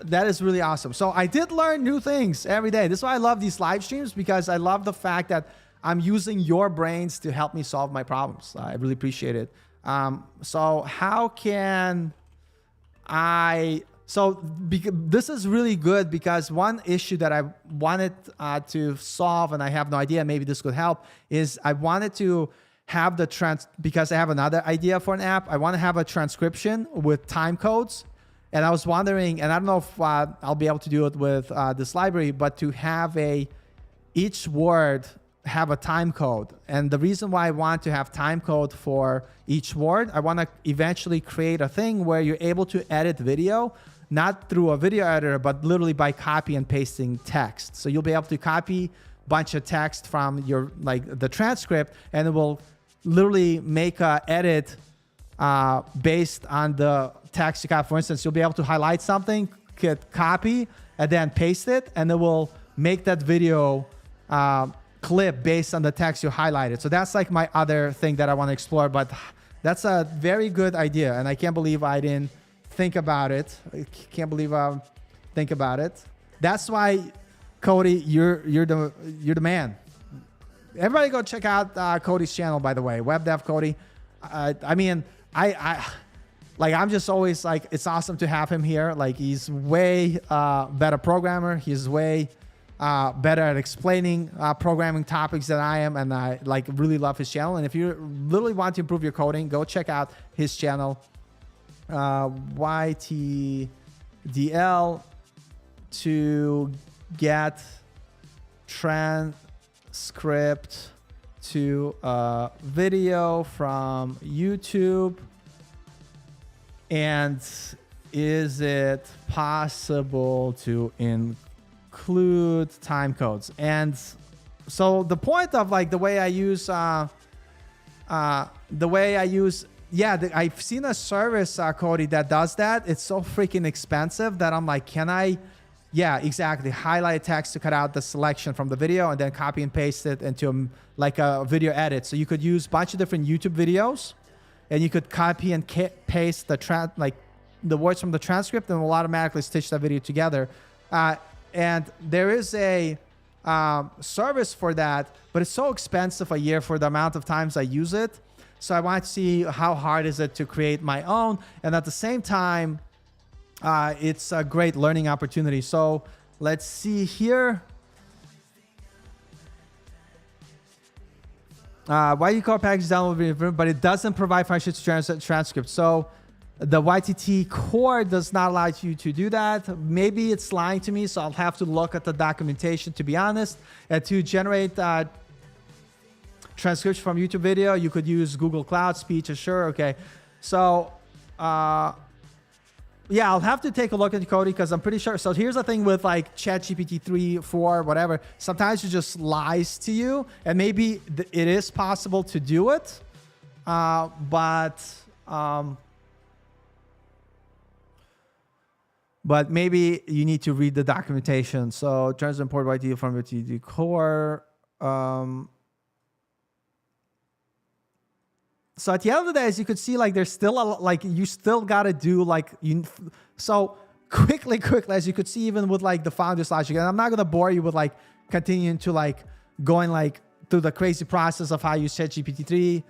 that is really awesome. So I did learn new things every day. This is why I love these live streams, because I love the fact that I'm using your brains to help me solve my problems. I really appreciate it. So how can I... So this is really good, because one issue that I wanted to solve, and I have no idea, maybe this could help, is I wanted to have because I have another idea for an app. I want to have a transcription with time codes. And I was wondering, and I don't know if I'll be able to do it with this library, but to have each word have a time code. And the reason why I want to have time code for each word, I want to eventually create a thing where you're able to edit video, not through a video editor, but literally by copy and pasting text. So you'll be able to copy a bunch of text from your, like the transcript, and it will literally make a edit based on the text you got. For instance, you'll be able to highlight something, hit copy, and then paste it, and it will make that video clip based on the text you highlighted. So that's like my other thing that I want to explore, but that's a very good idea, and I can't believe I didn't think about it. I can't believe I think about it. That's why, Cody, you're the man. Everybody go check out Cody's channel, by the way, Web Dev Cody. I mean, I'm just always like, it's awesome to have him here. Like, he's way better programmer. He's way better at explaining programming topics than I am, and I like really love his channel. And if you literally want to improve your coding, go check out his channel, YTDL, to get transcript to a video from YouTube. And is it possible to include time codes? And so the point of like the way I use, I've seen a service, Cody, that does that. It's so freaking expensive that I'm like, can I? Yeah, exactly. Highlight text to cut out the selection from the video, and then copy and paste it into like a video edit. So you could use a bunch of different YouTube videos, and you could copy and paste the words from the transcript, and it will automatically stitch that video together. And there is a service for that, but it's so expensive a year for the amount of times I use it. So I want to see how hard is it to create my own, and at the same time, it's a great learning opportunity. So let's see here. Why do you call package download, but it doesn't provide function to transcript? So the YTT core does not allow you to do that. Maybe it's lying to me, so I'll have to look at the documentation, to be honest. And to generate transcription from YouTube video, you could use Google Cloud Speech, sure, okay. So, yeah, I'll have to take a look at the coding because I'm pretty sure. So here's the thing with like ChatGPT 3, 4, whatever. Sometimes it just lies to you, and maybe it is possible to do it, but maybe you need to read the documentation. So transfer import YT from YT core. So at the end of the day, as you could see, like there's still like you still gotta do like so quickly, as you could see, even with like the founder's logic. And I'm not gonna bore you with like continuing to like going like through the crazy process of how you use ChatGPT 3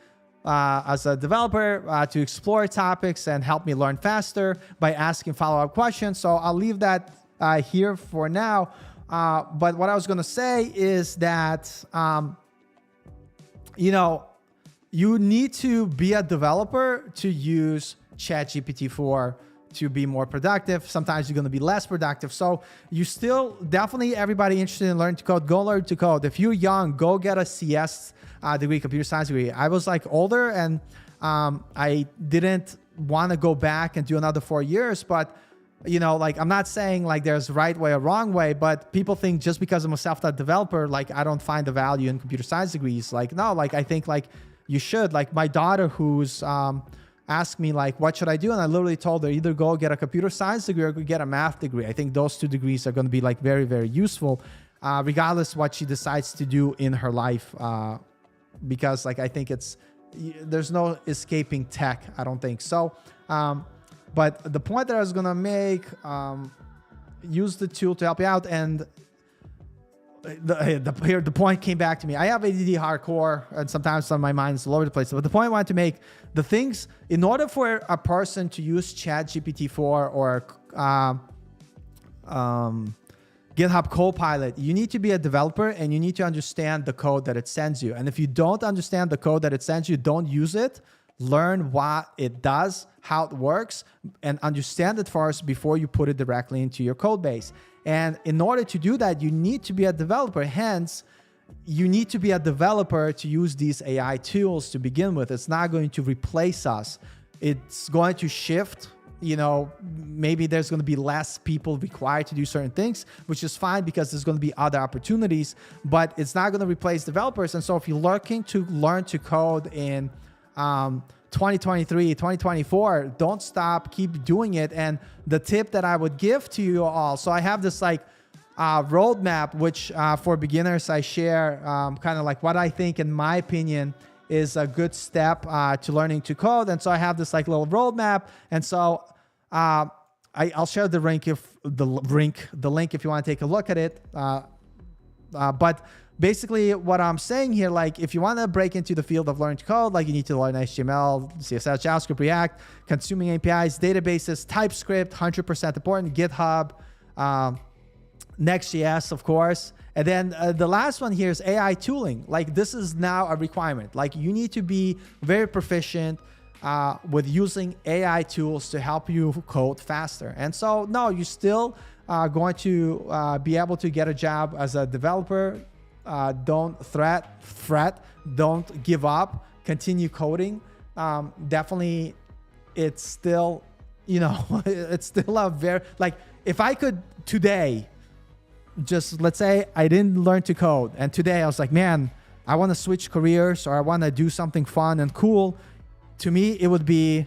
as a developer to explore topics and help me learn faster by asking follow-up questions. So I'll leave that here for now. But what I was gonna say is that you know, you need to be a developer to use ChatGPT 4 to be more productive. Sometimes you're going to be less productive. So you still definitely, everybody interested in learning to code, go learn to code. If you're young, go get a CS degree, computer science degree. I was like older and I didn't want to go back and do another 4 years, but you know, like I'm not saying like there's right way or wrong way, but people think just because I'm a self-taught developer, like I don't find the value in computer science degrees. Like, no, like I think like you should. Like my daughter who's asked me like, what should I do? And I literally told her either go get a computer science degree or go get a math degree. I think those two degrees are going to be like very, very useful regardless what she decides to do in her life. Because like, I think there's no escaping tech. I don't think so. But the point that I was going to make, use the tool to help you out. And the point came back to me. I have ADD hardcore, and sometimes my mind is all over the place. But the point I wanted to make, the things, in order for a person to use ChatGPT 4 or GitHub Copilot, you need to be a developer and you need to understand the code that it sends you. And if you don't understand the code that it sends you, don't use it. Learn what it does, how it works, and understand it first before you put it directly into your code base. And in order to do that, you need to be a developer. Hence, you need to be a developer to use these AI tools to begin with. It's not going to replace us. It's going to shift. You know, maybe there's going to be less people required to do certain things, which is fine because there's going to be other opportunities, but it's not going to replace developers. And so if you're looking to learn to code in 2023, 2024, don't stop, keep doing it. And the tip that I would give to you all, so I have this like roadmap, which for beginners, I share kind of like what I think, in my opinion, is a good step to learning to code. And so I have this like little roadmap. And so I'll share the link if you want to take a look at it. But basically what I'm saying here, like if you want to break into the field of learning to code, like you need to learn HTML, CSS, JavaScript, React, consuming APIs, databases, TypeScript, 100% important, GitHub, Next.js, of course. And then the last one here is AI tooling. Like this is now a requirement. Like you need to be very proficient with using AI tools to help you code faster. And so, no, you still going to be able to get a job as a developer. Don't fret, don't give up, continue coding. Definitely, it's still, you know, it's still a very, like if I could today, just let's say I didn't learn to code and today I was like, man, I want to switch careers or I want to do something fun and cool. To me, it would be,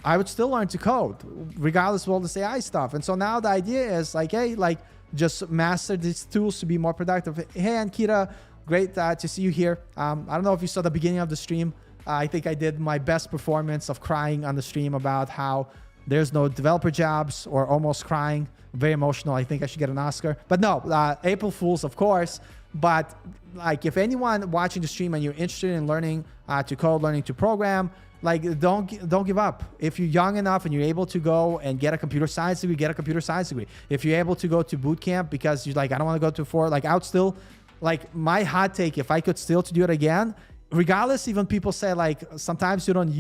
I would still learn to code regardless of all this AI stuff. And so now the idea is like, hey, like just master these tools to be more productive. Hey, Ankita, great to see you here. I don't know if you saw the beginning of the stream. I think I did my best performance of crying on the stream about how there's no developer jobs, or almost crying. Very emotional. I think I should get an Oscar. But no, April Fools, of course. But like if anyone watching the stream and you're interested in learning to code, learning to program, like don't give up. If you're young enough and you're able to go and get a computer science degree, get a computer science degree. If you're able to go to boot camp because you're like, I don't want to go to 4, like I would still, like my hot take, if I could still to do it again, regardless, even people say like, sometimes you don't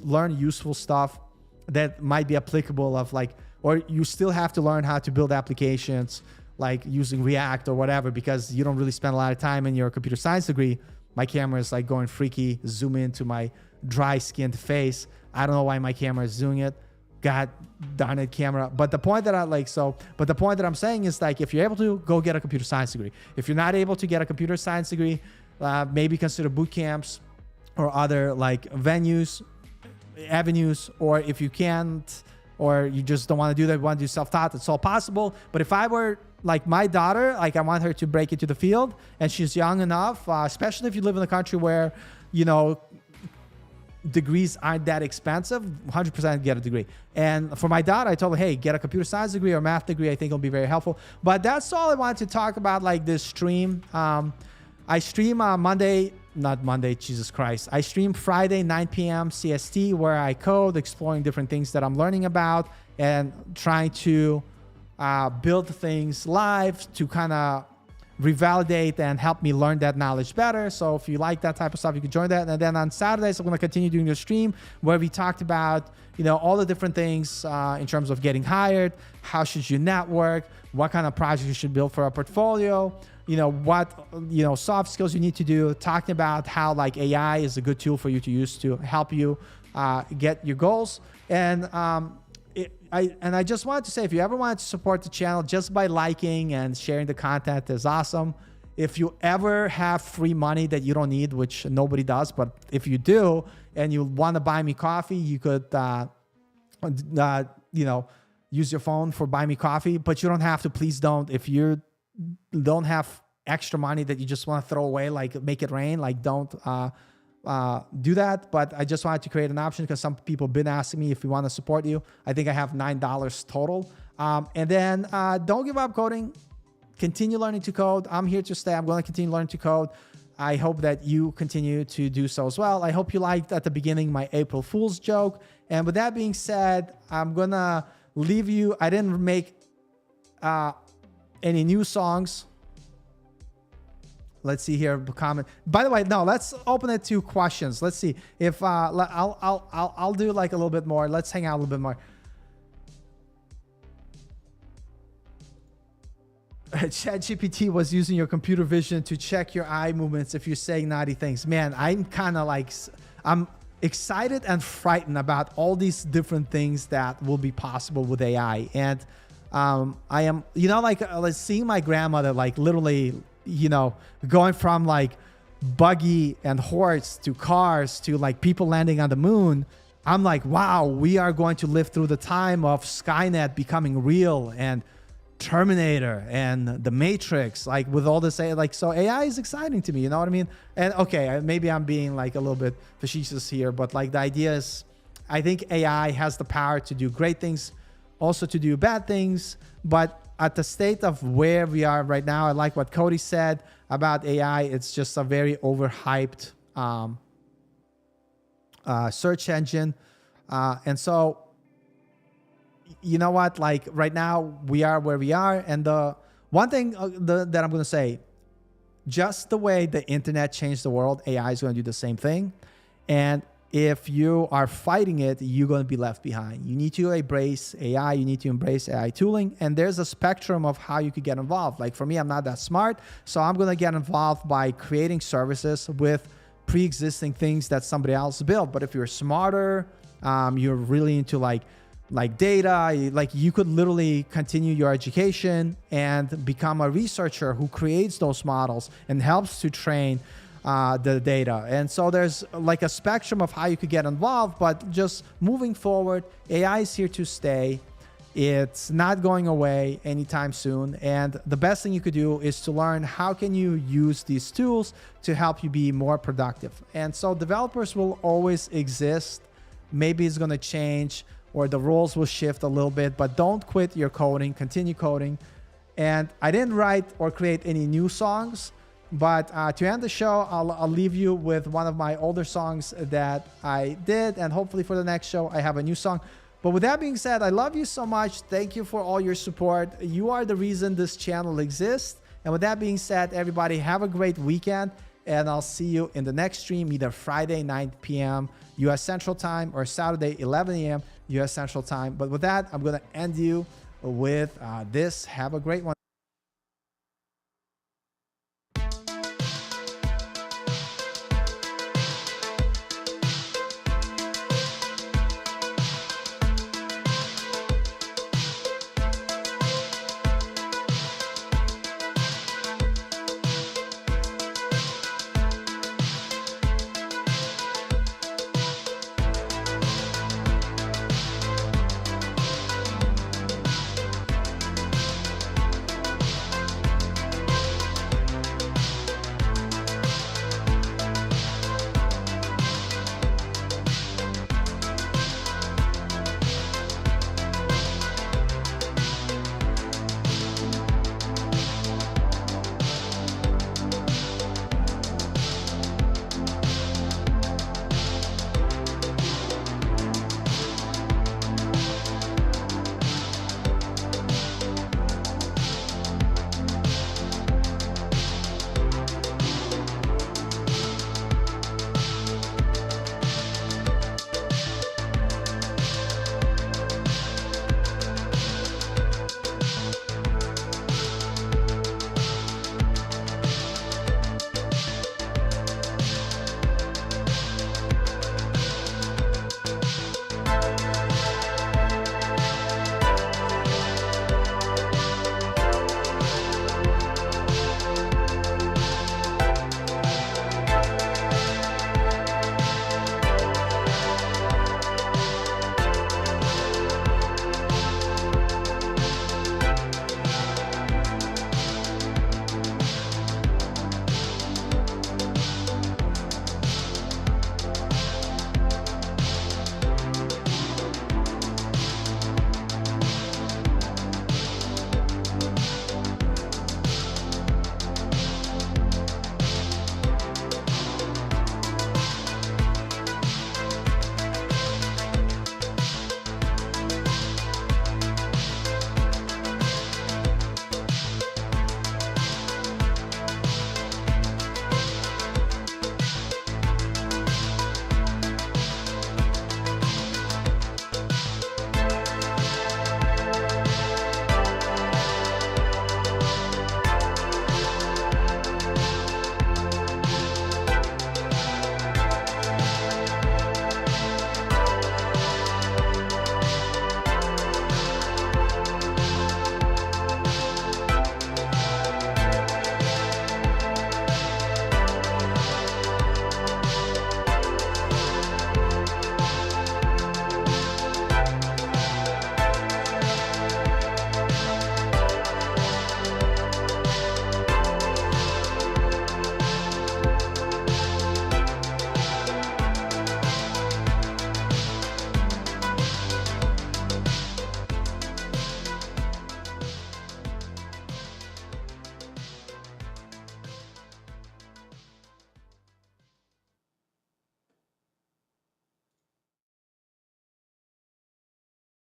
learn useful stuff that might be applicable of like, or you still have to learn how to build applications like using React or whatever, because you don't really spend a lot of time in your computer science degree. My camera is like going freaky, zoom into my dry skinned face. I don't know why my camera is doing it. God darn it, camera. But the point that the point that I'm saying is, like, if you're able to, go get a computer science degree. If you're not able to get a computer science degree, maybe consider boot camps or other like avenues, or if you can't, or you just don't want to do that, you want to do self-taught, it's all possible. But if I were like my daughter, like I want her to break into the field, and she's young enough, especially if you live in a country where, you know, degrees aren't that expensive, 100% get a degree. And for my daughter, I told her, hey, get a computer science degree or math degree. I think it'll be very helpful. But that's all I wanted to talk about, like this stream. I stream I stream Friday, 9 p.m. CST, where I code, exploring different things that I'm learning about and trying to build things live to kind of revalidate and help me learn that knowledge better. So if you like that type of stuff, you can join that. And then on Saturdays, I'm going to continue doing the stream where we talked about, you know, all the different things in terms of getting hired, how should you network, what kind of projects you should build for a portfolio, you know, what, you know, soft skills you need to do, talking about how like AI is a good tool for you to use to help you get your goals. And I just wanted to say, if you ever wanted to support the channel just by liking and sharing the content is awesome. If you ever have free money that you don't need, which nobody does, but if you do and you want to buy me coffee, you could, you know, use your phone for buy me coffee, but you don't have to. Please don't. If you don't have extra money that you just want to throw away, like make it rain, like don't do that. But I just wanted to create an option because some people have been asking me if we want to support you. I think I have $9 total. And then don't give up coding. Continue learning to code. I'm here to stay. I'm going to continue learning to code. I hope that you continue to do so as well. I hope you liked at the beginning my April Fool's joke. And with that being said, I'm going to leave you. I didn't make any new songs. Let's see here. Comment. By the way, no. Let's open it to questions. Let's see if I'll do like a little bit more. Let's hang out a little bit more. ChatGPT was using your computer vision to check your eye movements if you're saying naughty things. Man, I'm kind of like, I'm excited and frightened about all these different things that will be possible with AI. And I am, you know, like seeing my grandmother, like literally, you know, going from like buggy and horse to cars to like people landing on the moon. I'm like, wow, we are going to live through the time of Skynet becoming real and Terminator and the Matrix, like with all this, like, so AI is exciting to me, you know what I mean? And okay, maybe I'm being like a little bit facetious here, but like the idea is, I think AI has the power to do great things, also to do bad things. But at the state of where we are right now, I like what Cody said about AI. It's just a very overhyped search engine. And so, you know what, like right now we are where we are. And the one thing that I'm going to say, just the way the internet changed the world, AI is going to do the same thing. And if you are fighting it, you're going to be left behind. You need to embrace AI. You need to embrace AI tooling. And there's a spectrum of how you could get involved. Like for me, I'm not that smart. So I'm going to get involved by creating services with pre-existing things that somebody else built. But if you're smarter, you're really into like data, like you could literally continue your education and become a researcher who creates those models and helps to train the data. And so there's like a spectrum of how you could get involved, but just moving forward, AI is here to stay. It's not going away anytime soon. And the best thing you could do is to learn how can you use these tools to help you be more productive. And so developers will always exist. Maybe it's going to change or the roles will shift a little bit, but don't quit your coding, continue coding. And I didn't write or create any new songs, but to end the show, I'll leave you with one of my older songs that I did. And hopefully for the next show, I have a new song. But with that being said, I love you so much. Thank you for all your support. You are the reason this channel exists. And with that being said, everybody have a great weekend. And I'll see you in the next stream, either Friday, 9 p.m. U.S. Central Time or Saturday, 11 a.m. U.S. Central Time. But with that, I'm going to end you with this. Have a great one.